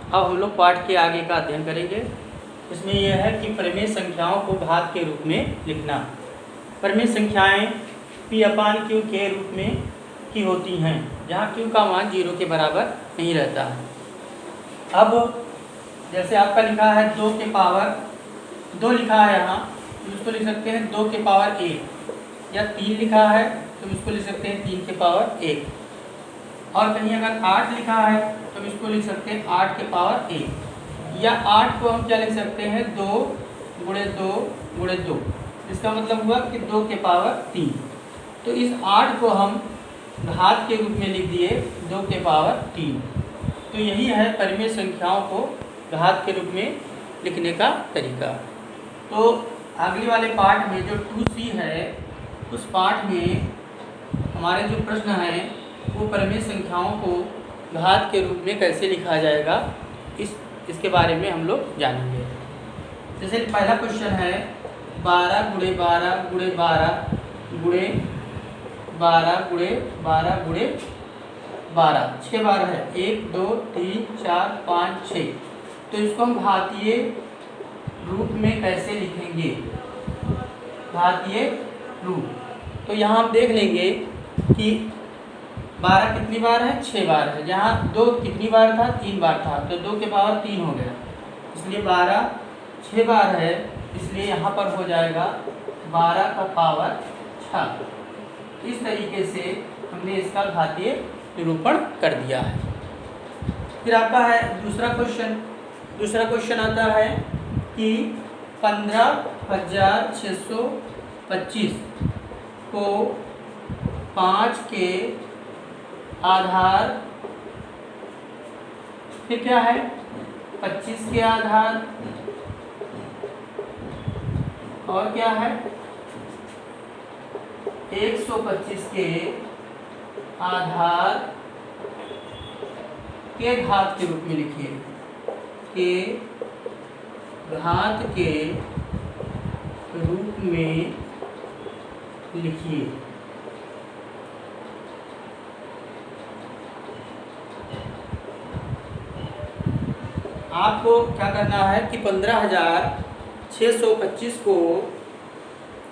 अब हम लोग पाठ के आगे का अध्ययन करेंगे। इसमें यह है कि परिमेय संख्याओं को घात के रूप में लिखना। परिमेय संख्याएं P/Q के रूप में की होती हैं, जहाँ Q का मान 0 के बराबर नहीं रहता है। अब जैसे आपका लिखा है 2 के पावर 2 लिखा है यहाँ, तो इसको लिख सकते हैं 2 के पावर 1, या 3 लिखा है तो इसको लिख सकते हैं 3 के पावर 1, और कहीं अगर 8 लिखा है तो इसको लिख सकते हैं 8 के पावर 1, या 8 को हम क्या लिख सकते हैं 2 गुणे 2 गुणे 2। इसका मतलब हुआ कि 2 के पावर 3। तो इस 8 को हम घात के रूप में लिख दिए 2 के पावर 3। तो यही है परिमेय संख्याओं को घात के रूप में लिखने का तरीका। तो अगले वाले पाठ में जो 2C है, उस पाठ में हमारे जो प्रश्न हैं वो परिमेय संख्याओं को घात के रूप में कैसे लिखा जाएगा, इसके बारे में हम लोग जानेंगे। जैसे पहला क्वेश्चन है 12 गुणे 12 गुणे 12 गुणे 12 गुणे 12 गुणे 12, 6 12 है, 1 2 3 4 5 6। तो इसको हम घातीय रूप में कैसे लिखेंगे, घातीय रूप। तो यहाँ हम देख लेंगे कि 12 कितनी बार है, 6 बार है। जहाँ 2 कितनी बार था, 3 बार था, तो 2 के पावर 3 हो गया, इसलिए 12 6 बार है, इसलिए यहाँ पर हो जाएगा 12 का पावर 6। इस तरीके से हमने इसका घातीय निरूपण कर दिया है। फिर आपका है दूसरा क्वेश्चन। दूसरा क्वेश्चन आता है कि 15,625 को 5 के आधार, फिर क्या है 25 के आधार, और क्या है 125 के आधार के घात के रूप में लिखिए, के घात के रूप में लिखिए। आपको क्या करना है कि 15,625 को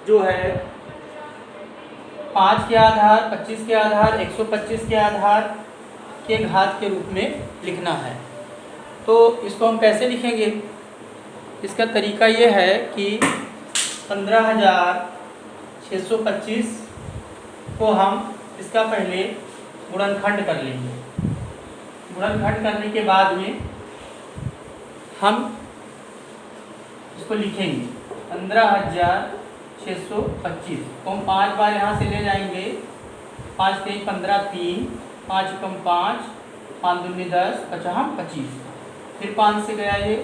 जो है 5 के आधार, 25 के आधार, 125 के आधार के घात के रूप में लिखना है। तो इसको हम कैसे लिखेंगे, इसका तरीका ये है कि 15,625 को हम इसका पहले गुणनखंड कर लेंगे। गुणनखंड करने के बाद में हम इसको लिखेंगे 15,625 को हम 5 बार यहाँ से ले जाएंगे। 5 3 15, 3 5 कम 5, 5 दूनी 10, 5 25। फिर 5 से गया ये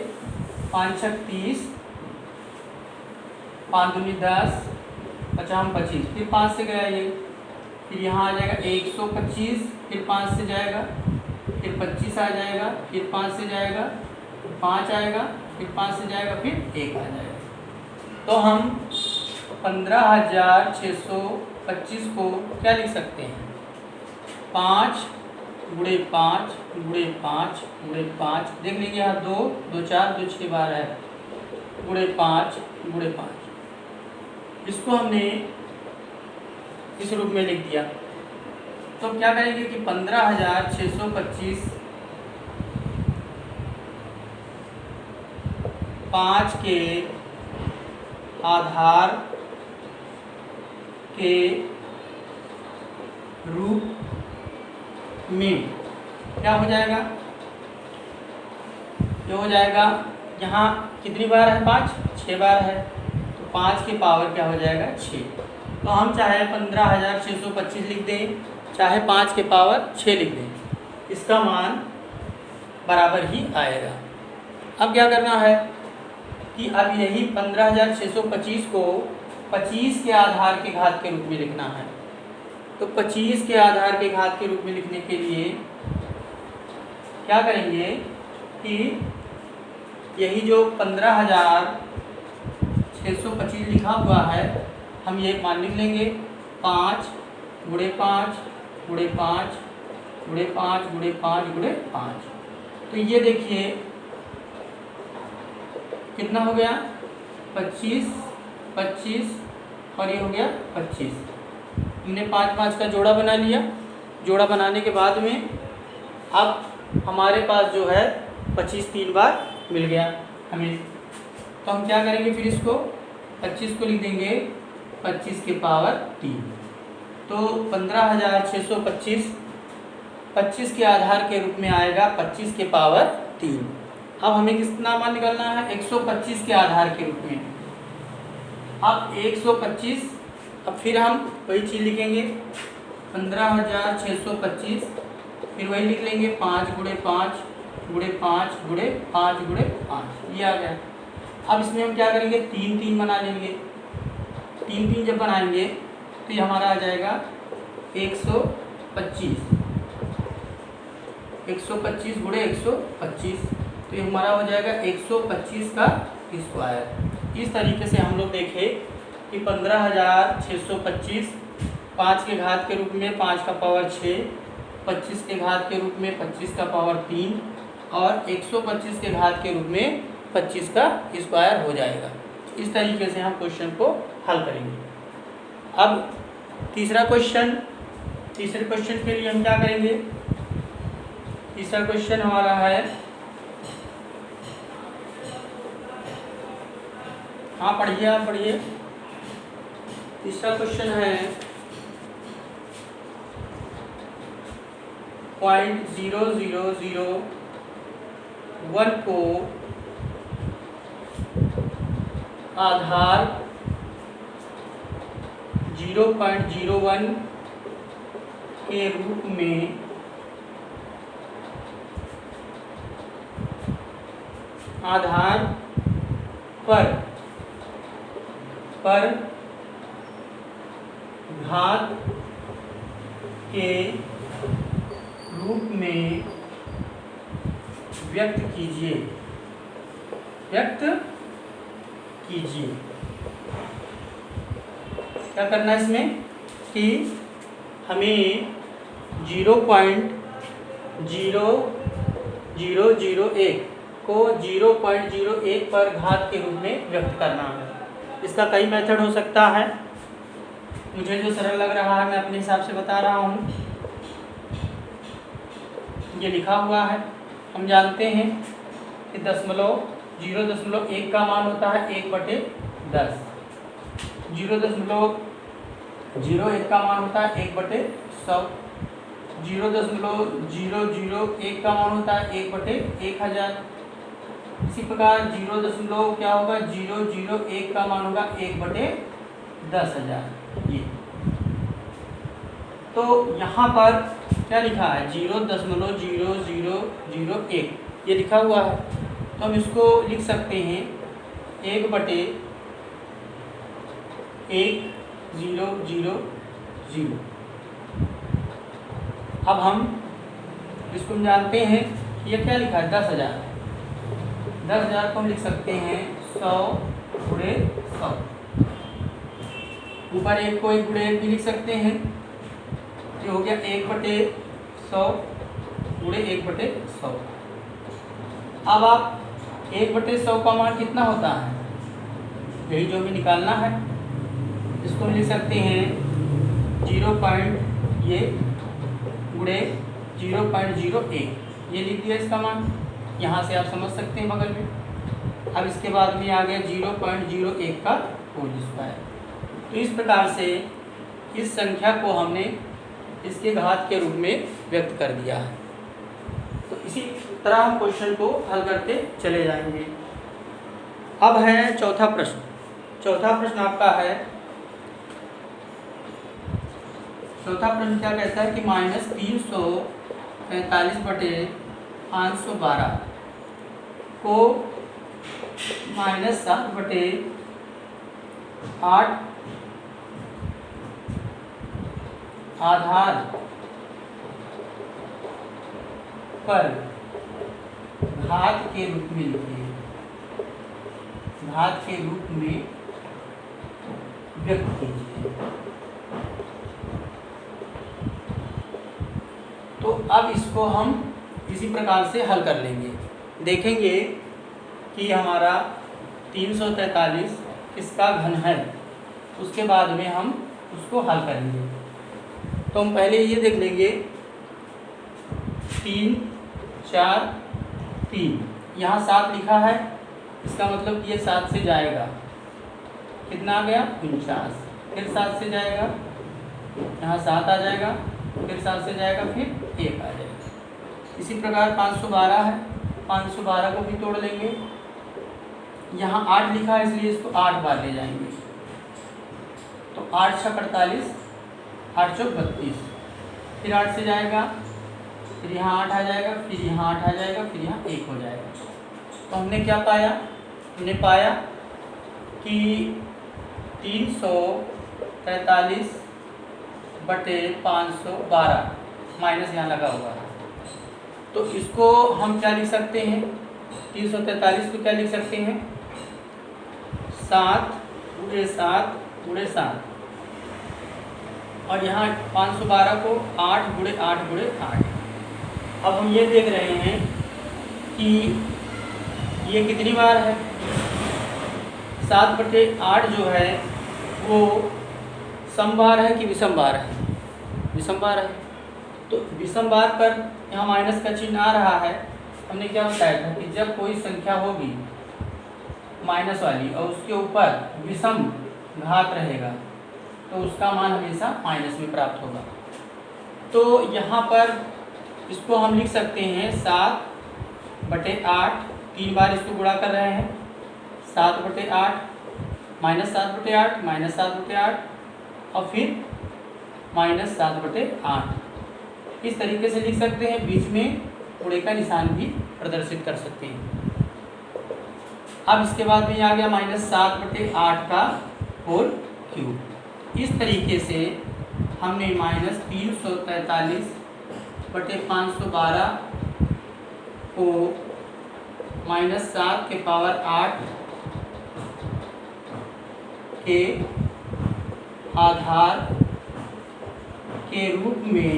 5 6 30, 5 दूनी 10, 5 25। फिर 5 से गया ये, फिर यहाँ आ जाएगा 125, फिर 5 से जाएगा, फिर 25 आ जाएगा, फिर 5 से जाएगा, 5 आएगा, फिर 5 से जाएगा, फिर 1 आ जाएगा। तो हम 15,625 को क्या लिख सकते हैं, 5 गुणे 5 गुणे 5 गुणे 5, देख लीजिए यहाँ 2 2 4 2 6 12 है, गुणे 5 गुणे 5। इसको हमने इस रूप में लिख दिया। तो क्या करेंगे कि 15,625 5 के आधार के रूप में क्या हो जाएगा, जो हो जाएगा यहाँ कितनी बार है, 5 6 बार है, तो 5 के पावर क्या हो जाएगा 6। तो हम चाहे 15,625 लिख दें, चाहे 5 के पावर 6 लिख दें, इसका मान बराबर ही आएगा। अब क्या करना है कि अब यही 15,625 को 25 के आधार के घात के रूप में लिखना है। तो 25 के आधार के घात के रूप में लिखने के लिए क्या करेंगे कि यही जो 15,625 लिखा हुआ है, हम ये मान लिख लेंगे 5 गुणे 5 गुणे 5 गुणे 5 गुणे 5 गुणे 5। तो ये देखिए कितना हो गया, 25, 25 और ये हो गया 25। हमने 5 5 का जोड़ा बना लिया। जोड़ा बनाने के बाद में अब हमारे पास जो है 25 3 बार मिल गया हमें। तो हम क्या करेंगे, फिर इसको 25 को लिख देंगे 25 के पावर 3। तो 15,625 25 के आधार के रूप में आएगा 25 के पावर 3। अब हमें कितना मान निकालना है, 125 के आधार के रूप में। अब 125, अब फिर हम वही चीज़ लिखेंगे 15,625, फिर वही लिख लेंगे 5 × 5 × 5 × 5 × 5, ये आ गया। अब इसमें हम क्या करेंगे, 3 3 बना लेंगे। 3 3 जब बनाएंगे तो ये हमारा आ जाएगा 125, 125 × 125, तो ये हमारा हो जाएगा 125 का स्क्वायर। इस तरीके से हम लोग देखें कि 15,625 5 के घात के रूप में 5 का पावर 6, 25 के घात के रूप में 25 का पावर 3 और 125 के घात के रूप में 25 का स्क्वायर हो जाएगा। इस तरीके से हम क्वेश्चन को हल करेंगे। अब तीसरे क्वेश्चन के लिए हम क्या करेंगे, तीसरा क्वेश्चन हमारा है, हाँ पढ़िए, आप पढ़िए। तीसरा क्वेश्चन है 0.0001 को आधार 0.01 के रूप में आधार पर घात के रूप में व्यक्त कीजिए। क्या करना है इसमें कि हमें 0.0001 को 0.01 पर घात के रूप में व्यक्त करना है। इसका कई मेथड हो सकता है, मुझे जो सरल लग रहा है मैं अपने हिसाब से बता रहा हूँ। ये लिखा हुआ है, हम जानते हैं कि 0.01 का मान होता है 1/10, 0.01 का मान होता है 1/100, 0.001 का मान होता है 1/1000। इसी प्रकार 0. क्या होगा, 001 का मान होगा 1/10,000। ये तो यहाँ पर क्या लिखा है, 0.0001 ये लिखा हुआ है, तो हम इसको लिख सकते हैं 1/1000। अब हम इसको जानते हैं कि ये क्या लिखा है, 10,000। 10,000 को हम लिख सकते हैं 100 × 100। ऊपर 1 को 1 × 1 भी लिख सकते हैं, ये हो गया 1/100 × 1/100। अब आप 1/100 का मान कितना होता है, यही जो हमें निकालना है। इसको लिख सकते हैं 0.001, ये लिख दिया इसका मान। यहाँ से आप समझ सकते हैं बगल में। अब इसके बाद में आ गया 0.01 का होल स्क्वायर। तो इस प्रकार से इस संख्या को हमने इसके घात के रूप में व्यक्त कर दिया है। तो इसी तरह हम क्वेश्चन को हल करते चले जाएंगे। अब है चौथा प्रश्न। चौथा प्रश्न आपका है, चौथा प्रश्न क्या कहता है कि -345/512 को -7/8 आधार पर घात के रूप में लिखिए, घात के रूप में व्यक्त कीजिए। तो अब इसको हम इसी प्रकार से हल कर लेंगे। देखेंगे कि हमारा 343 किसका घन है, उसके बाद में हम उसको हल करेंगे। तो हम पहले ये देख लेंगे 3 4 3, यहाँ 7 लिखा है, इसका मतलब कि ये 7 से जाएगा, कितना आ गया 49, फिर 7 से जाएगा, यहाँ 7 आ जाएगा, फिर 7 से जाएगा, फिर 1 आ जाएगा। इसी प्रकार 512 है, 512 को भी तोड़ लेंगे, यहाँ 8 लिखा है इसलिए इसको 8 बार ले जाएंगे, तो 8 6 48, 8 चौक 32, फिर 8 से जाएगा, फिर यहाँ 8 आ जाएगा, फिर यहाँ 8 आ जाएगा, फिर यहाँ 1 हो जाएगा। तो हमने क्या पाया, हमने पाया कि 343 बटे 512 माइनस यहाँ लगा हुआ है, तो इसको हम क्या लिख सकते हैं, 343 को क्या लिख सकते हैं, 7 × 7 × 7, और यहाँ 512 को 8 × 8 × 8। अब हम ये देख रहे हैं कि ये कितनी बार है, 7/8 जो है वो समबार है कि विषम बार है, विषम बार है। तो विषम बार पर यहाँ माइनस का चिन्ह आ रहा है। हमने क्या बताया था कि जब कोई संख्या होगी माइनस वाली और उसके ऊपर विषम घात रहेगा तो उसका मान हमेशा माइनस में प्राप्त होगा। तो यहाँ पर इसको हम लिख सकते हैं 7/8, 3 बार इसको गुणा कर रहे हैं, 7/8 -7/8 -7/8 और फिर -7/8, इस तरीके से लिख सकते हैं। बीच में उड़े का निशान भी प्रदर्शित कर सकते हैं। अब इसके बाद में आ गया -7/8 का होल क्यूब। इस तरीके से हमने -343/512 को -7⁸ के आधार के रूप में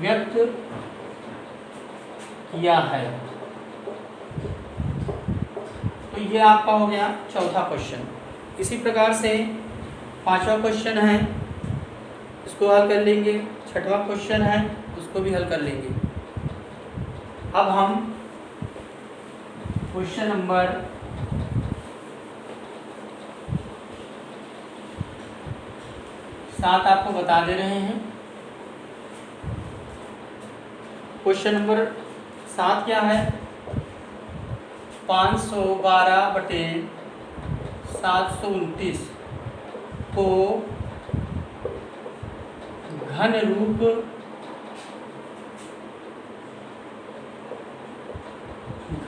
व्यक्त किया है। तो ये आपका हो गया चौथा क्वेश्चन। इसी प्रकार से 5वां क्वेश्चन है, इसको हल कर लेंगे। 6वां क्वेश्चन है, उसको भी हल कर लेंगे। अब हम क्वेश्चन नंबर 7 आपको बता दे रहे हैं। क्वेश्चन नंबर 7 क्या है, 512/729 को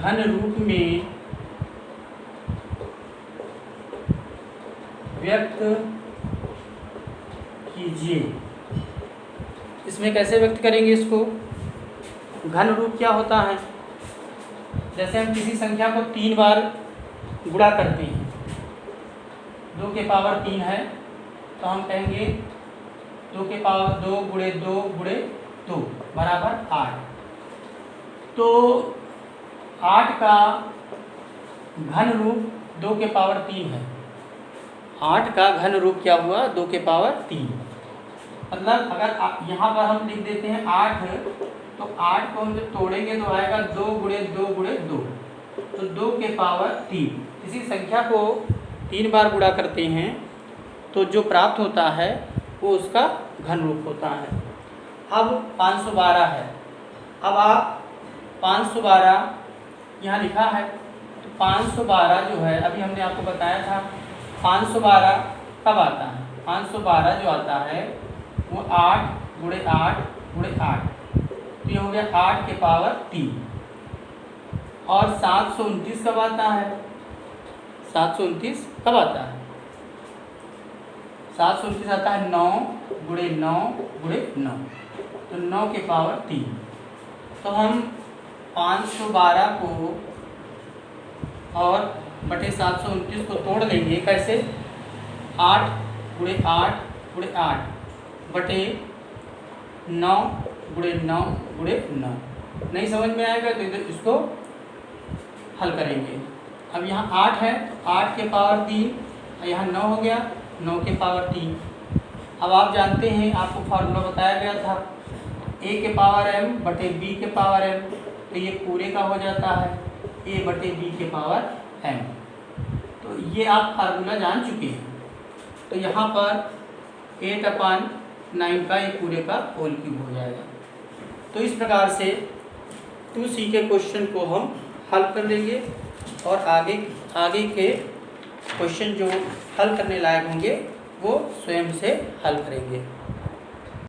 घन रूप में व्यक्त कीजिए। इसमें कैसे व्यक्त करेंगे इसको, घन रूप क्या होता है, जैसे हम किसी संख्या को 3 बार गुणा करते हैं, 2 के पावर 3 है तो हम कहेंगे 2 के पावर 2 × 2 × 2 बराबर 8। तो 8 का घन रूप 2 के पावर 3 है। 8 का घन रूप क्या हुआ, 2 के पावर 3। मतलब अगर यहाँ पर हम लिख देते हैं 8, तो 8 को हम जब तोड़ेंगे तो आएगा 2 × 2 × 2, तो 2 के पावर 3। किसी संख्या को 3 बार गुणा करते हैं तो जो प्राप्त होता है वो उसका घन रूप होता है। अब 512 है, अब आप 512 यहाँ लिखा है, तो 512 जो है अभी हमने आपको बताया था 512 कब आता है, 512 जो आता है वो 8 × 8 × 8, तो ये हो गया 8 के पावर 3। और 729 कब आता है, 729 कब आता है, 729 आता है 9 × 9 × 9, तो 9 के पावर 3। तो हम 512 को और बटे 729 को तोड़ देंगे, कैसे, 8 × 8 × 8 बटे 9 गुणे 9 गुणे 9। नहीं समझ में आएगा तो इधर इसको हल करेंगे। अब यहाँ 8 है तो 8 के पावर 3, यहाँ 9 हो गया, 9 के पावर 3। अब आप जानते हैं, आपको फार्मूला बताया गया था a के पावर m बटे b के पावर m, तो ये पूरे का हो जाता है a बटे b के पावर m। तो ये आप फार्मूला जान चुके हैं। तो यहाँ पर 8/9 का ये पूरे का होल क्यूब हो जाएगा। तो इस प्रकार से 2C के क्वेश्चन को हम हल कर लेंगे और आगे के क्वेश्चन जो हल करने लायक होंगे वो स्वयं से हल करेंगे।